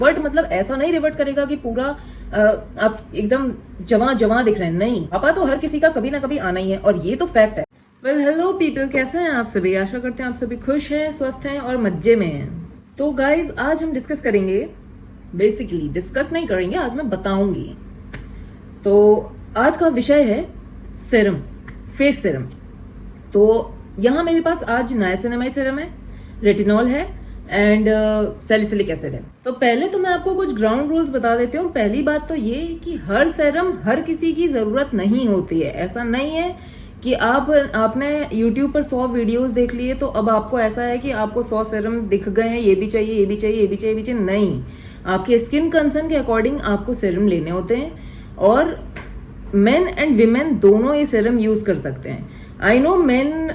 But मतलब ऐसा नहीं रिवर्ट करेगा कि पूरा आप एकदम जवां जवां दिख रहे हैं, नहीं। पापा तो हर किसी का कभी ना कभी आना ही है और ये तो फैक्ट है। वेल हेलो पीपल, कैसे हैं आप सभी? आशा करते हैं आप सभी खुश हैं, स्वस्थ हैं और मज्जे में हैं। तो गाइज आज हम डिस्कस करेंगे, बेसिकली डिस्कस नहीं करेंगे, आज मैं बताऊंगी। तो आज का विषय है सीरम्स, फेस सीरम। तो यहाँ मेरे पास आज नायासिनामाइड सीरम है, रेटिनॉल है एंड सैलिसिलिक एसिड है। तो पहले तो मैं आपको कुछ ग्राउंड रूल्स बता देती हूँ। पहली बात तो ये कि हर सीरम हर किसी की जरूरत नहीं होती है। ऐसा नहीं है कि आपने YouTube पर 100 वीडियोस देख लिए तो अब आपको ऐसा है कि आपको 100 सीरम दिख गए हैं, ये भी चाहिए, ये भी चाहिए, ये भी चाहिए, ये भी चाहिए। नहीं, आपके स्किन कंसर्न के अकॉर्डिंग आपको सीरम लेने होते हैं और मेन एंड विमेन दोनों ये सीरम यूज कर सकते हैं। आई नो मेन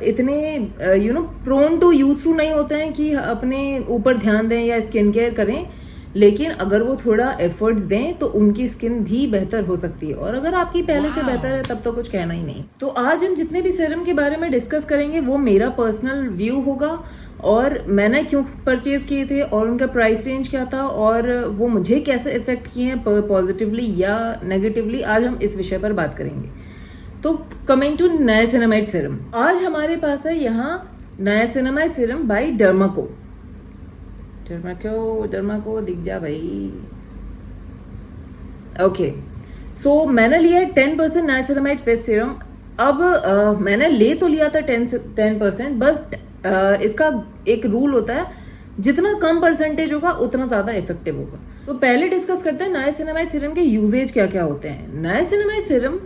इतने प्रोन टू यूज टू नहीं होते हैं कि अपने ऊपर ध्यान दें या स्किन केयर करें, लेकिन अगर वो थोड़ा एफर्ट्स दें तो उनकी स्किन भी बेहतर हो सकती है। और अगर आपकी पहले से बेहतर है तब तो कुछ कहना ही नहीं। तो आज हम जितने भी सीरम के बारे में डिस्कस करेंगे वो मेरा पर्सनल व्यू होगा और मैंने क्यों परचेज किए थे और उनका प्राइस रेंज क्या था और वो मुझे कैसे इफेक्ट किए हैं पॉजिटिवली या नेगेटिवली, आज हम इस विषय पर बात करेंगे। तो कमिंग टू नायासिनामाइड सीरम, आज हमारे पास है यहाँ niacinamide serum by Dermaco. Dermaco दिख जा भाई। ओके, सो मैंने लिया है 10% नायासिनामाइड फेस सीरम। अब मैंने ले तो लिया था 10%, बट इसका एक रूल होता है, जितना कम परसेंटेज होगा उतना ज्यादा इफेक्टिव होगा। तो पहले डिस्कस करते हैं नायासिनामाइड सीरम के यूजेज क्या क्या होते हैं। नायासिनामाइड सीरम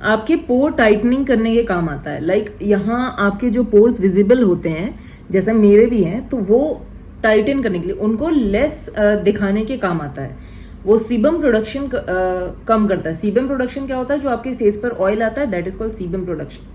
आपके पोर टाइटनिंग करने के काम आता है। लाइक यहाँ आपके जो पोर्स विजिबल होते हैं, जैसे मेरे भी हैं, तो वो टाइटन करने के लिए, उनको लेस दिखाने के काम आता है। वो सीबम प्रोडक्शन कम करता है। सीबम प्रोडक्शन क्या होता है? जो आपके फेस पर ऑयल आता है, that is called sebum production.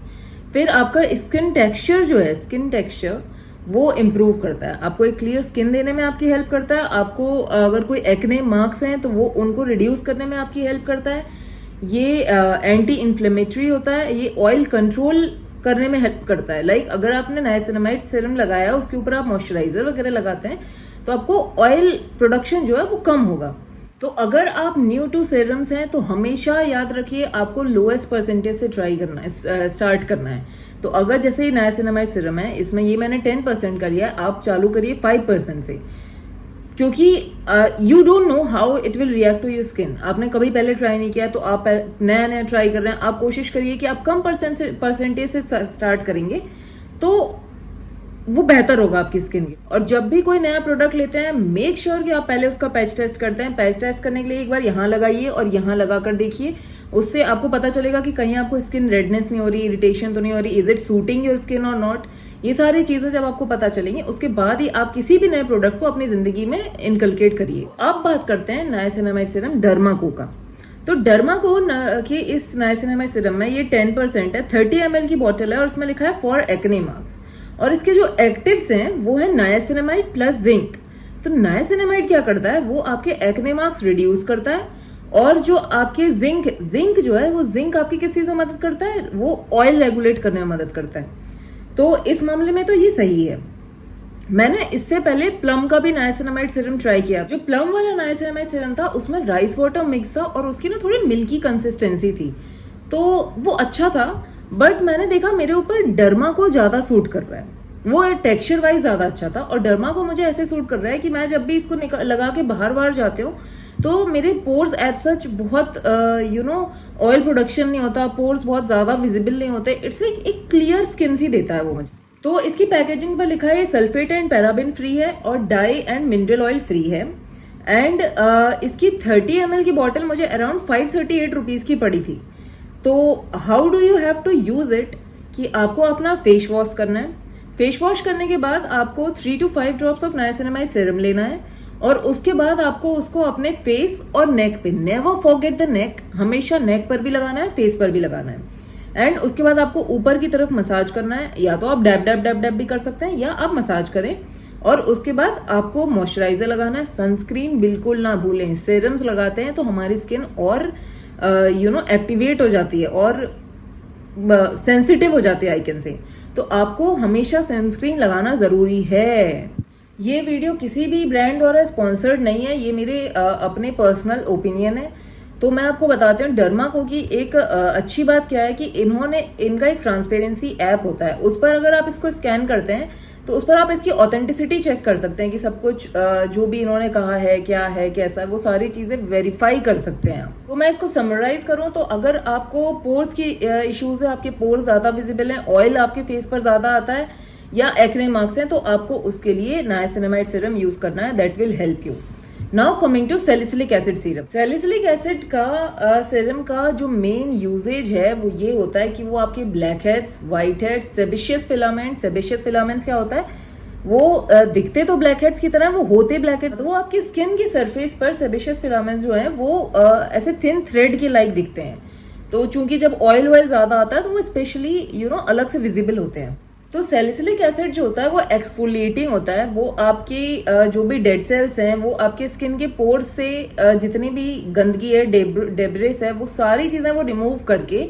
फिर आपका स्किन टेक्सचर जो है, स्किन टेक्सचर वो इम्प्रूव करता है, आपको एक क्लियर स्किन देने में आपकी हेल्प करता है। आपको अगर कोई एक्ने मार्क्स हैं तो वो उनको रिड्यूस करने में आपकी हेल्प करता है। ये एंटी इन्फ्लेमेटरी होता है, ये ऑयल कंट्रोल करने में हेल्प करता है। लाइक अगर आपने नायासिनामाइड सीरम लगाया, उसके ऊपर आप मॉइस्चराइजर वगैरह लगाते हैं तो आपको ऑयल प्रोडक्शन जो है वो कम होगा। तो अगर आप न्यू टू सीरम्स हैं तो हमेशा याद रखिए आपको लोएस्ट परसेंटेज से ट्राई करना है, स्टार्ट करना है। तो अगर जैसे नायासिनामाइड सीरम है, इसमें ये मैंने 10% का लिया, आप चालू करिए 5% से, क्योंकि you don't know how it will react to your skin. आपने कभी पहले ट्राई नहीं किया तो आप नया नया ट्राई कर रहे हैं। आप कोशिश करिए कि आप कम परसेंटेज से स्टार्ट करेंगे तो वो बेहतर होगा आपकी स्किन की। और जब भी कोई नया प्रोडक्ट लेते हैं, मेक श्योर कि आप पहले उसका पैच टेस्ट करते हैं। पैच टेस्ट करने के लिए एक बार यहाँ लगाइए और यहाँ लगा कर देखिए, उससे आपको पता चलेगा कि कहीं आपको स्किन रेडनेस नहीं हो रही, इरिटेशन तो नहीं हो रही, is it suiting your skin और नॉट। ये सारी चीजें जब आपको पता चलेंगी, उसके बाद ही आप किसी भी नए प्रोडक्ट को अपनी जिंदगी में इनकलकेट करिए। अब बात करते हैं नायासिनामाइड सीरम डर्माको का। तो डर्माको के इस नायासिनामाइड सीरम में ये 10% है, 30 ml की बॉटल है और उसमें लिखा है फॉर एक्ने मार्क्स। और इसके जो एक्टिव्स हैं वो है नायासिनामाइड प्लस जिंक। तो नायासिनामाइड क्या करता है? वो आपके एक्ने मार्क्स रिड्यूस करता है। और जो आपके जिंक जो है, वो जिंक आपकी किस चीज में मदद करता है? वो ऑयल रेगुलेट करने में मदद करता है। तो इस मामले में तो ये सही है। मैंने इससे पहले प्लम का भी नायासिनामाइड सीरम ट्राई किया। जो प्लम वाला नायासिनामाइड सीरम था उसमें राइस वाटर मिक्स था और उसकी ना थोड़ी मिल्की कंसिस्टेंसी थी, तो वो अच्छा था। बट मैंने देखा मेरे ऊपर डर्मा को ज्यादा सूट कर रहा है, वो टेक्सचर वाइज ज्यादा अच्छा था। और डर्मा को मुझे ऐसे सूट कर रहा है कि मैं जब भी इसको लगा के बाहर जाती हूँ तो मेरे पोर्स एज सच बहुत ऑयल प्रोडक्शन नहीं होता, पोर्स बहुत ज्यादा विजिबल नहीं होते। इट्स लाइक एक क्लियर स्किन सी देता है वो मुझे। तो इसकी पैकेजिंग पर लिखा है सल्फेट एंड पैराबिन फ्री है और dye and mineral oil free है। एंड इसकी 30 ml की बॉटल मुझे अराउंड 538 रुपीज की पड़ी थी। तो how do you have to use it कि आपको अपना फेस वॉश करना है। फेस वॉश करने के बाद आपको 3 to 5 drops of niacinamide serum लेना है और उसके बाद आपको उसको अपने फेस और नेक पे, नेवर फॉरगेट द नेक, हमेशा नेक पर भी लगाना है, फेस पर भी लगाना है। एंड उसके बाद आपको ऊपर की तरफ मसाज करना है, या तो आप डैब डैब डैब डैब भी कर सकते हैं या आप मसाज करें। और उसके बाद आपको मॉइस्चराइजर लगाना है, सनस्क्रीन बिल्कुल ना भूलें। सीरम्स लगाते हैं तो हमारी स्किन और एक्टिवेट हो जाती है और सेंसिटिव हो जाती है, आई कैन से। तो आपको हमेशा सनस्क्रीन लगाना जरूरी है। ये वीडियो किसी भी ब्रांड द्वारा स्पॉन्सर्ड नहीं है, ये मेरे अपने पर्सनल ओपिनियन है। तो मैं आपको बताती हूँ डर्माको की एक अच्छी बात क्या है कि इनका एक ट्रांसपेरेंसी ऐप होता है, उस पर अगर आप इसको स्कैन करते हैं तो उस पर आप इसकी ऑथेंटिसिटी चेक कर सकते हैं कि सब कुछ जो भी इन्होंने कहा है, क्या है, कैसा है, वो सारी चीजें वेरीफाई कर सकते हैं। तो मैं इसको समराइज करूं तो अगर आपको पोर्स की इश्यूज है, आपके पोर्स ज्यादा विजिबल हैं, ऑयल आपके फेस पर ज्यादा आता है या एक्ने मार्क्स हैं, तो आपको उसके लिए नाइसिनामाइड सीरम यूज करना है, that will help you. Now coming to salicylic acid serum. Salicylic acid का सीरम का जो मेन यूजेज है वो ये होता है कि वो आपके black heads, white heads, sebaceous filaments क्या होता है, वो दिखते तो ब्लैक हेड्स की तरह, वो होते ब्लैक हेड्स, वो आपकी स्किन की सरफेस पर सेबेशियस फिलामेंट्स जो है वो ऐसे थिन थ्रेड के लाइक दिखते हैं। तो चूंकि जब ऑयल ज्यादा आता है तो वो स्पेशली अलग से विजिबल होते हैं। तो सैलिसिलिक एसिड जो होता है वो एक्सफोलिएटिंग होता है, वो आपकी जो भी डेड सेल्स हैं, वो आपके स्किन के पोर्स से जितनी भी गंदगी है, डेब्रिस है, वो सारी चीजें वो रिमूव करके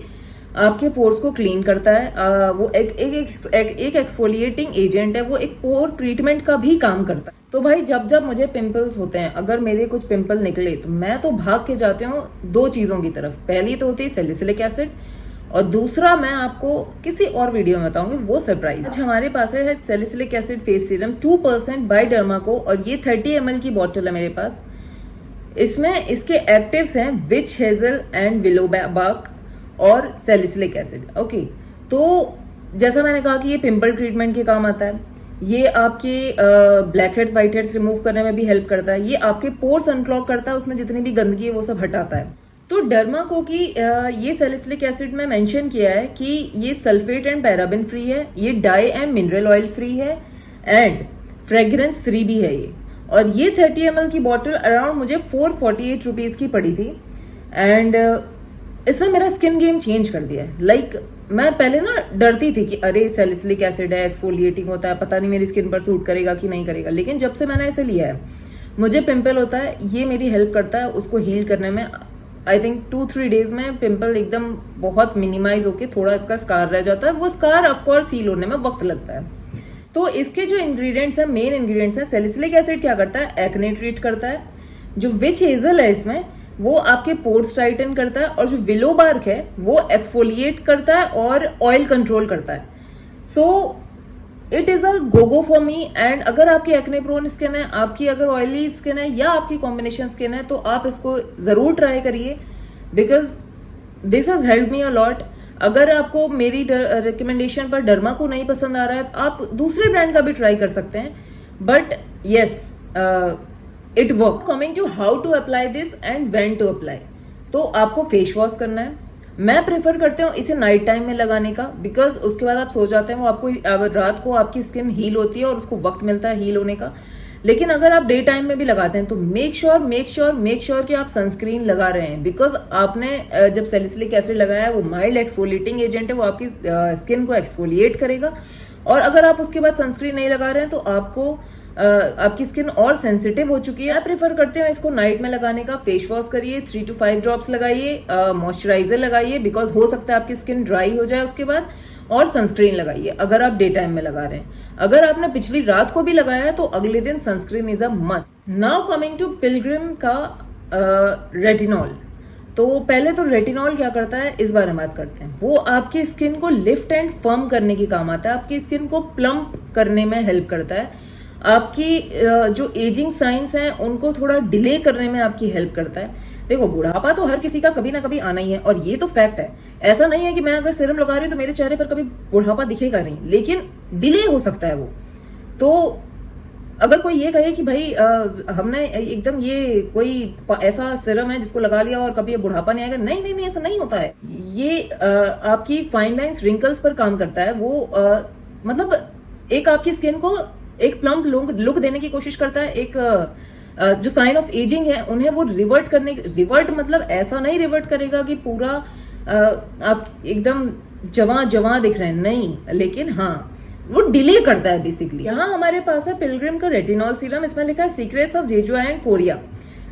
आपके पोर्स को क्लीन करता है। वो एक एक्सफोलिएटिंग एजेंट है, वो एक पोर ट्रीटमेंट का भी काम करता है। तो भाई जब जब मुझे पिंपल्स होते हैं, अगर मेरे कुछ पिंपल निकले तो मैं तो भाग के जाती हूँ दो चीजों की तरफ। पहली तो होती है सैलिसिलिक एसिड और दूसरा मैं आपको किसी और वीडियो में बताऊंगी, वो सरप्राइज। अच्छा, हमारे पास है salicylic acid face serum 2% by Dermaco और ये 30 ml की बॉटल है मेरे पास। इसमें इसके एक्टिव्स हैं witch hazel and willow bark और सैलिसिलिक एसिड। ओके, तो जैसा मैंने कहा कि ये पिंपल ट्रीटमेंट के काम आता है, ये आपके black heads, white heads remove करने में भी हेल्प करता है, ये आपके पोर्स अनक्लॉग करता है, उसमें जितनी भी गंदगी है वो सब हटाता है। तो डर्माको की ये सैलिसिलिक एसिड में मेंशन किया है कि ये सल्फेट एंड पैराबिन फ्री है, ये dye and mineral oil free है एंड फ्रेग्रेंस फ्री भी है ये। और ये 30 ml की बॉटल अराउंड मुझे 448 रुपीज की पड़ी थी एंड इसने मेरा स्किन गेम चेंज कर दिया है। लाइक मैं पहले ना डरती थी कि अरे सैलिसिलिक एसिड है, एक्सफोलिएटिंग होता है, पता नहीं मेरी स्किन पर सूट करेगा कि नहीं करेगा, लेकिन जब से मैंने इसे लिया है, मुझे पिंपल होता है, ये मेरी हेल्प करता है उसको हील करने में। आई थिंक 2-3 डेज में पिंपल एकदम बहुत मिनिमाइज होके थोड़ा इसका स्कार रह जाता है। वो स्कार ऑफकोर्स हील होने में वक्त लगता है। तो इसके जो इंग्रेडिएंट्स हैं, मेन इंग्रेडिएंट्स हैं, सैलिसिलिक एसिड क्या करता है, एक्ने ट्रीट करता है। जो विच हेजल है इसमें वो आपके पोर्स टाइटन करता है और जो विलो बार्क है वो एक्सफोलिएट करता है और ऑयल कंट्रोल करता है। So it is a go for me. And अगर आपकी एक्ने प्रोन स्किन है, आपकी अगर ऑयली स्किन है या आपकी कॉम्बिनेशन स्किन है, तो आप इसको जरूर ट्राई करिए because this has help me a lot. अगर आपको मेरी रिकमेंडेशन पर डर्माको नहीं पसंद आ रहा है तो आप दूसरे ब्रांड का भी ट्राई कर सकते हैं, but yes it work. Coming to how to apply this and when to apply, तो आपको फेस वॉश करना है। मैं प्रेफर करती हूँ इसे नाइट टाइम में लगाने का बिकॉज उसके बाद आप सो जाते हैं, वो आपको रात को आपकी स्किन हील होती है और उसको वक्त मिलता है हील होने का। लेकिन अगर आप डे टाइम में भी लगाते हैं तो मेक श्योर कि आप सनस्क्रीन लगा रहे हैं बिकॉज आपने जब सैलिसिलिक एसिड लगाया है वो माइल्ड एक्सफोलिएटिंग एजेंट है, वो आपकी स्किन को एक्सफोलिएट करेगा। और अगर आप उसके बाद सनस्क्रीन नहीं लगा रहे हैं तो आपकी स्किन और सेंसिटिव हो चुकी है। मैं प्रेफर करते हैं इसको नाइट में लगाने का। फेस वॉश करिए, 3 to 5 ड्रॉप्स लगाइए, मॉइस्चराइजर लगाइए बिकॉज हो सकता है आपकी स्किन ड्राई हो जाए उसके बाद, और सनस्क्रीन लगाइए अगर आप डे टाइम में लगा रहे हैं। अगर आपने पिछली रात को भी लगाया है तो अगले दिन sunscreen is a must. Now coming to Pilgrim का रेटिनॉल। तो पहले तो रेटिनॉल क्या करता है इस बारे में बात करते हैं। वो आपकी स्किन को लिफ्ट एंड फर्म करने के काम आता है, आपकी स्किन को प्लम्प करने में हेल्प करता है, आपकी जो एजिंग साइंस हैं उनको थोड़ा डिले करने में आपकी हेल्प करता है। देखो, बुढ़ापा तो हर किसी का कभी ना कभी आना ही है और ये तो फैक्ट है। ऐसा नहीं है कि मैं अगर सीरम लगा रही हूँ तो मेरे चेहरे पर कभी बुढ़ापा दिखेगा नहीं, लेकिन डिले हो सकता है वो। तो अगर कोई ये कहे कि भाई हमने एकदम ये कोई ऐसा सीरम है जिसको लगा लिया और कभी ये बुढ़ापा नहीं आएगा, नहीं, ऐसा नहीं होता है। ये आपकी फाइन लाइंस, रिंकल्स पर काम करता है। वो मतलब एक आपकी स्किन को एक प्लम्प लुक देने की कोशिश करता है। एक जो साइन ऑफ एजिंग है उन्हें वो रिवर्ट मतलब ऐसा नहीं रिवर्ट करेगा कि पूरा आप एकदम जवां दिख रहे हैं, नहीं, लेकिन हाँ वो डिले करता है बेसिकली। यहाँ हमारे पास है पिलग्रिम का रेटिनॉल सीरम। इसमें लिखा है secrets of Jeju and Korea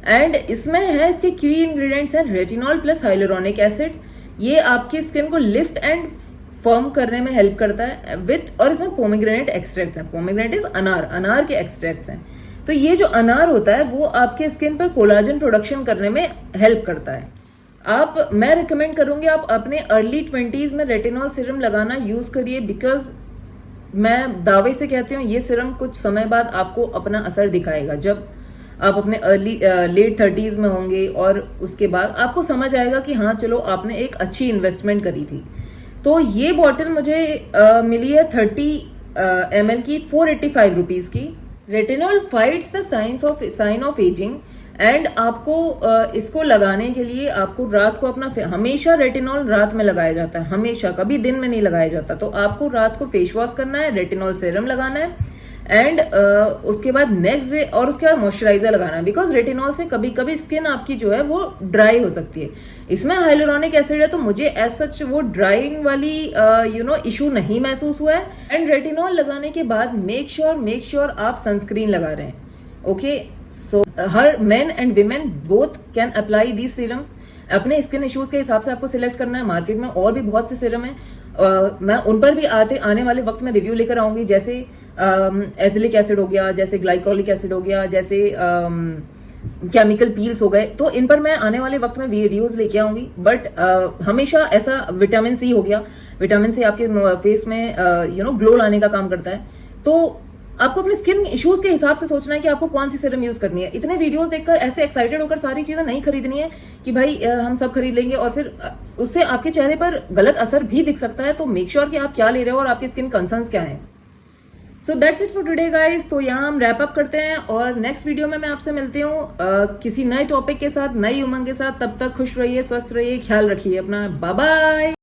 and इसमें है इसके की इंग्रेडिएंट्स हैं रेटिनॉल प्लस हाइलुरोनिक एसिड। ये आपकी स्किन को लिफ्ट एंड फर्म करने में हेल्प करता है विथ, और इसमें पोमेग्रेनेट एक्सट्रैक्ट है। पोमेग्रेनेट इज अनार, अनार के एक्सट्रैक्ट्स हैं। तो ये जो अनार होता है वो आपके स्किन पर कोलाजन प्रोडक्शन करने में हेल्प करता है। मैं रिकमेंड करूंगी आप अपने अर्ली 20s में रेटिनॉल सीरम लगाना यूज करिए, बिकॉज मैं दावे से कहती हूँ ये सीरम कुछ समय बाद आपको अपना असर दिखाएगा। जब आप अपने लेट 30s में होंगे और उसके बाद आपको समझ आएगा कि हाँ चलो आपने एक अच्छी इन्वेस्टमेंट करी थी। तो ये बॉटल मुझे मिली है 30 ml की 485 रुपीज की। Retinol fights the sign of ageing, and आपको इसको लगाने के लिए आपको रात को हमेशा रेटिनॉल रात में लगाया जाता है, हमेशा, कभी दिन में नहीं लगाया जाता। तो आपको रात को फेस वॉश करना है, रेटिनॉल सीरम लगाना है, एंड उसके बाद नेक्स्ट डे, और उसके बाद मॉइस्चराइजर लगाना है, बिकॉज रेटिनॉल से कभी कभी स्किन आपकी जो है वो ड्राई हो सकती है। इसमें हाइलुरोनिक एसिड है, तो मुझे एज सच वो ड्राइंग वाली इशू नहीं महसूस हुआ है। एंड रेटिनॉल लगाने के बाद मेक श्योर आप सनस्क्रीन लगा रहे हैं। Okay, so her main and women both can apply these serums. अपने स्किन इश्यूज के हिसाब से आपको सिलेक्ट करना है। मार्केट में और भी बहुत से सीरम है, मैं उन पर भी आने वाले वक्त में रिव्यू लेकर आऊंगी, जैसे एसिलिक एसिड हो गया, जैसे ग्लाइकोलिक एसिड हो गया, जैसे केमिकल पील्स हो गए। तो इन पर मैं आने वाले वक्त में वीडियोस लेके आऊंगी। बट हमेशा ऐसा विटामिन सी हो गया, विटामिन सी आपके फेस में ग्लो लाने का काम करता है। तो आपको अपने स्किन इश्यूज के हिसाब से सोचना है कि आपको कौन सी सीरम यूज करनी है। इतने वीडियोस देखकर ऐसे एक्साइटेड होकर सारी चीजें नहीं खरीदनी है कि भाई हम सब खरीद लेंगे, और फिर उससे आपके चेहरे पर गलत असर भी दिख सकता है। तो मेक श्योर कि आप क्या ले रहे हो और आपकी स्किन कंसर्न्स क्या है। So that's it for today guys. तो यहाँ हम रैप अप करते हैं, और नेक्स्ट वीडियो में मैं आपसे मिलती हूँ किसी नए टॉपिक के साथ, नई उमंग के साथ। तब तक खुश रहिए, स्वस्थ रहिए, ख्याल रखिए अपना। Bye bye.